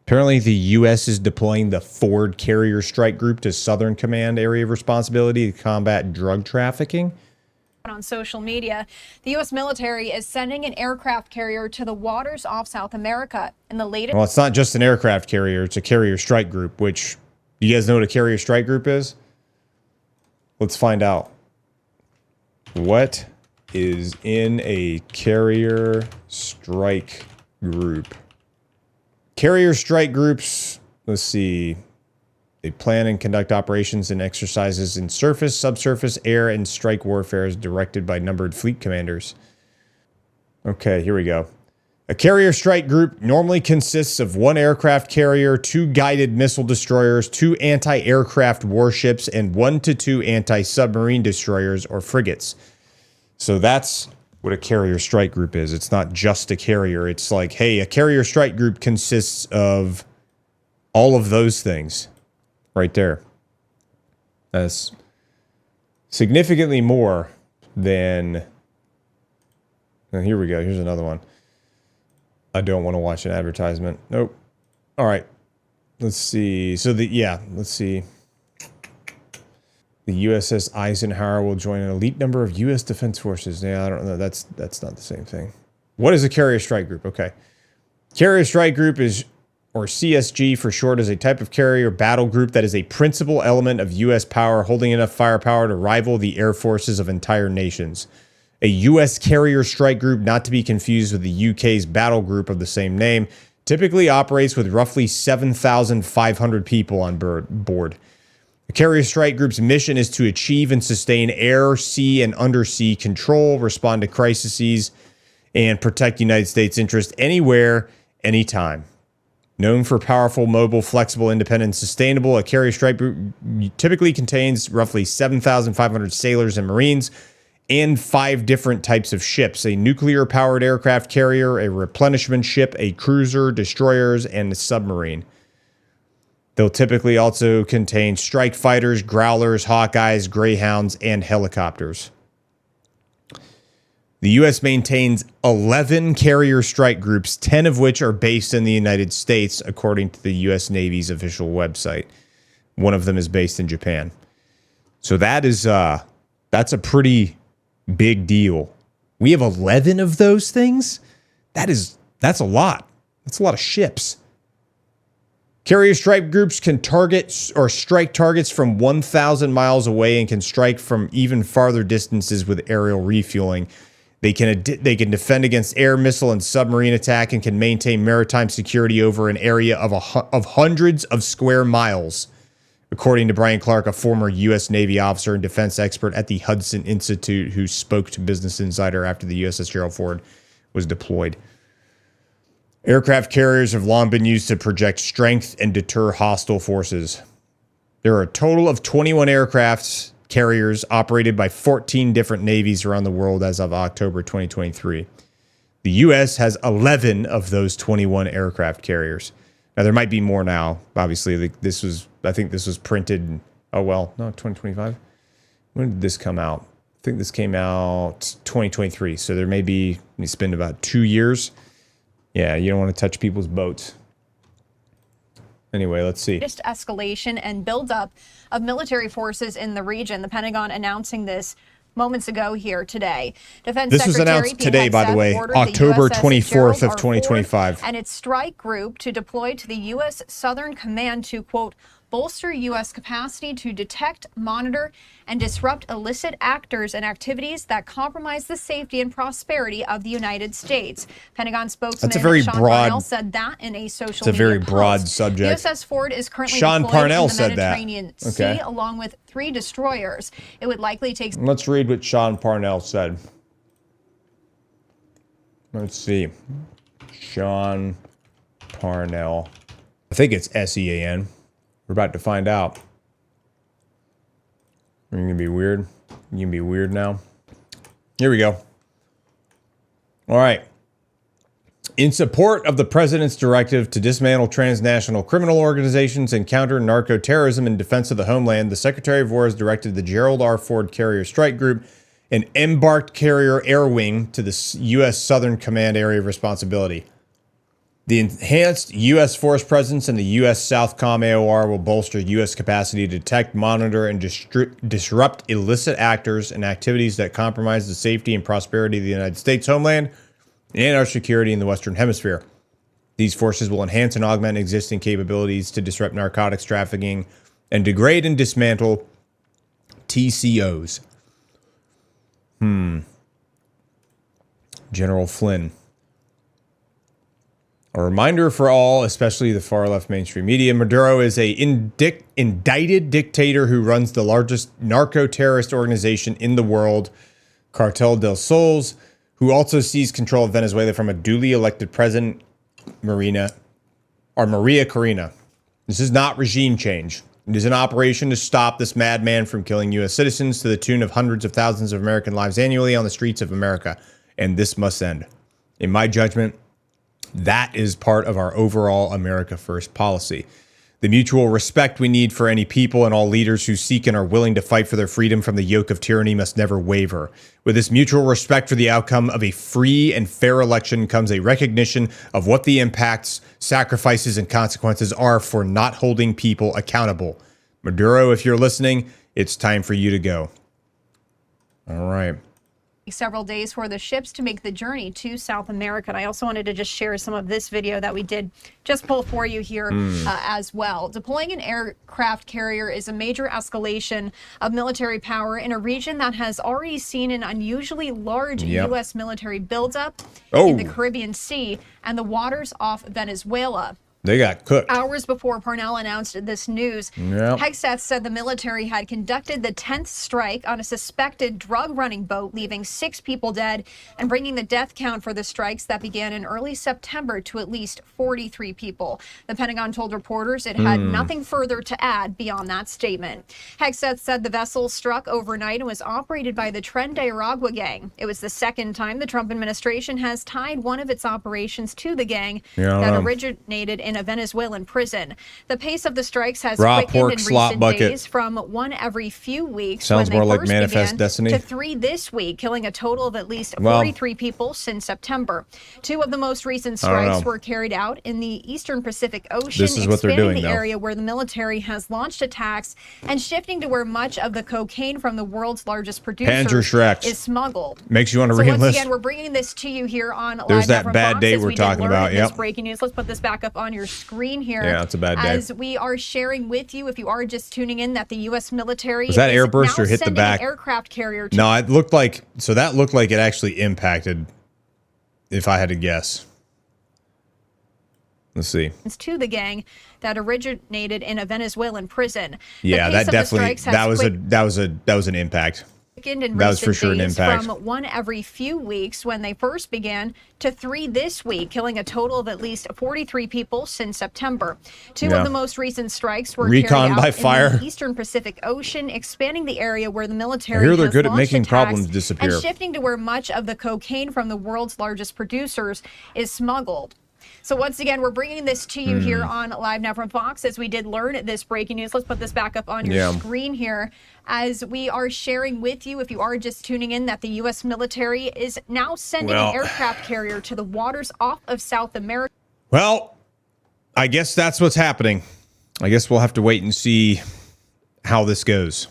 Apparently, the U.S. is deploying the Ford Carrier Strike Group to Southern Command Area of Responsibility to combat drug trafficking. On social media, the U.S. military is sending an aircraft carrier to the waters off South America. In the latest, well, it's not just an aircraft carrier; it's a carrier strike group. Which, you guys know what a carrier strike group is? Let's find out. What is in a carrier strike group? Carrier strike groups. Let's see. They plan and conduct operations and exercises in surface, subsurface, air, and strike warfare as directed by numbered fleet commanders. Okay, here we go. A carrier strike group normally consists of one aircraft carrier, two guided missile destroyers, two anti-aircraft warships, and 1 to 2 anti-submarine destroyers or frigates. So that's what a carrier strike group is. It's not just a carrier. It's like, hey, a carrier strike group consists of all of those things. Right there. That's significantly more than... Oh, here we go. Here's another one. I don't want to watch an advertisement. Nope. All right. Let's see. So let's see. The USS Eisenhower will join an elite number of U.S. Defense Forces. Yeah, I don't know. That's not the same thing. What is a carrier strike group? Okay. Carrier strike group is... or CSG for short, is a type of carrier battle group that is a principal element of U.S. power holding enough firepower to rival the air forces of entire nations. A U.S. carrier strike group, not to be confused with the U.K.'s battle group of the same name, typically operates with roughly 7,500 people on board. The carrier strike group's mission is to achieve and sustain air, sea, and undersea control, respond to crises, and protect United States interests anywhere, anytime. Known for powerful, mobile, flexible, independent, and sustainable, a carrier strike group typically contains roughly 7,500 sailors and Marines and 5 different types of ships: a nuclear-powered aircraft carrier, a replenishment ship, a cruiser, destroyers, and a submarine. They'll typically also contain strike fighters, growlers, Hawkeyes, Greyhounds, and helicopters. The U.S. maintains 11 carrier strike groups, 10 of which are based in the United States, according to the U.S. Navy's official website. One of them is based in Japan. So that's a pretty big deal. We have 11 of those things? That's a lot. That's a lot of ships. Carrier strike groups can target or strike targets from 1,000 miles away and can strike from even farther distances with aerial refueling. They can defend against air, missile, and submarine attack and can maintain maritime security over an area of hundreds of square miles, according to Brian Clark, a former U.S. Navy officer and defense expert at the Hudson Institute, who spoke to Business Insider after the USS Gerald Ford was deployed. Aircraft carriers have long been used to project strength and deter hostile forces. There are a total of 21 aircraft carriers operated by 14 different navies around the world as of October 2023. The U.S. has 11 of those 21 aircraft carriers. Now, there might be more now. Obviously, I think this was printed, 2025. When did this come out? I think this came out 2023. So there may be, it's been about 2 years. Yeah, you don't want to touch people's boats. Anyway, let's see. Just escalation and buildup of military forces in the region. The Pentagon announcing this moments ago here today. Defense This was announced today, by the way, October 24th of 2025. And its strike group to deploy to the U.S. Southern Command to, quote, bolster U.S. capacity to detect, monitor, and disrupt illicit actors and activities that compromise the safety and prosperity of the United States. Pentagon spokesman Sean Parnell said that in a social media It's a very broad post. subject. USS Ford is currently Sean deployed Parnell in the said that. Mediterranean Sea, along with 3 destroyers. It would likely take... Let's read what Sean Parnell said. Let's see. Sean Parnell. I think it's S-E-A-N. We're about to find out. Are you going to be weird? You can be weird now. Here we go. All right. In support of the president's directive to dismantle transnational criminal organizations and counter narco-terrorism in defense of the homeland, the Secretary of War has directed the Gerald R. Ford Carrier Strike Group, an embarked carrier air wing, to the U.S. Southern Command Area of Responsibility. The enhanced U.S. force presence in the U.S. SOUTHCOM AOR will bolster U.S. capacity to detect, monitor, and disrupt illicit actors and activities that compromise the safety and prosperity of the United States homeland and our security in the Western Hemisphere. These forces will enhance and augment existing capabilities to disrupt narcotics trafficking and degrade and dismantle TCOs. General Flynn. A reminder for all, especially the far-left mainstream media, Maduro is a indicted dictator who runs the largest narco-terrorist organization in the world, Cartel del Sols, who also seized control of Venezuela from a duly elected president, Maria Corina. This is not regime change. It is an operation to stop this madman from killing U.S. citizens to the tune of hundreds of thousands of American lives annually on the streets of America. And this must end. In my judgment, that is part of our overall America First policy. The mutual respect we need for any people and all leaders who seek and are willing to fight for their freedom from the yoke of tyranny must never waver. With this mutual respect for the outcome of a free and fair election comes a recognition of what the impacts, sacrifices, and consequences are for not holding people accountable. Maduro, if you're listening, it's time for you to go. All right. Several days for the ships to make the journey to South America. And I also wanted to just share some of this video that we did just pull for you here as well. Deploying an aircraft carrier is a major escalation of military power in a region that has already seen an unusually large U.S. military buildup in the Caribbean Sea and the waters off Venezuela. They got cooked. Hours before Parnell announced this news, Hegseth said the military had conducted the 10th strike on a suspected drug-running boat, leaving 6 people dead and bringing the death count for the strikes that began in early September to at least 43 people. The Pentagon told reporters it had nothing further to add beyond that statement. Hegseth said the vessel struck overnight and was operated by the Tren de Aragua gang. It was the second time the Trump administration has tied one of its operations to the gang that originated in a Venezuelan prison. The pace of the strikes has quickened in recent days from one every few weeks Sounds when more they like first Manifest began Destiny to 3 this week, killing a total of at least 43 people since September. 2 of the most recent strikes were carried out in the Eastern Pacific Ocean, This is what they're doing, expanding the though. area where the military has launched attacks and shifting to where much of the cocaine from the world's largest producer is smuggled. Makes you want to So re-enlist. once again, we're bringing this to you here on There's Live that from bad Fox, day as we're we did talking learn about. in this breaking news. Let's put this back up on your screen here. Yeah, it's a bad day. As we are sharing with you, if you are just tuning in, that the U.S. military Was that is airburst now or hit the sending back? an aircraft carrier to No, it looked like, so that looked like it actually impacted, if I had to guess. Let's see. to the gang that originated in a Venezuelan prison. Yeah, that definitely, that was an impact. In That was for recent sure an days, impact. From one every few weeks when they first began to 3 this week, killing a total of at least 43 people since September. 2 of the most recent strikes were Recon carried by out fire. in the Eastern Pacific Ocean, expanding the area where the military I hear they're has good at launched making attacks problems disappear. and shifting to where much of the cocaine from the world's largest producers is smuggled. So once again, we're bringing this to you here on Live Now from Fox, as we did learn this breaking news. Let's put this back up on your screen here, as we are sharing with you, if you are just tuning in, that the U.S. military is now sending an aircraft carrier to the waters off of South America. Well, I guess that's what's happening. I guess we'll have to wait and see how this goes.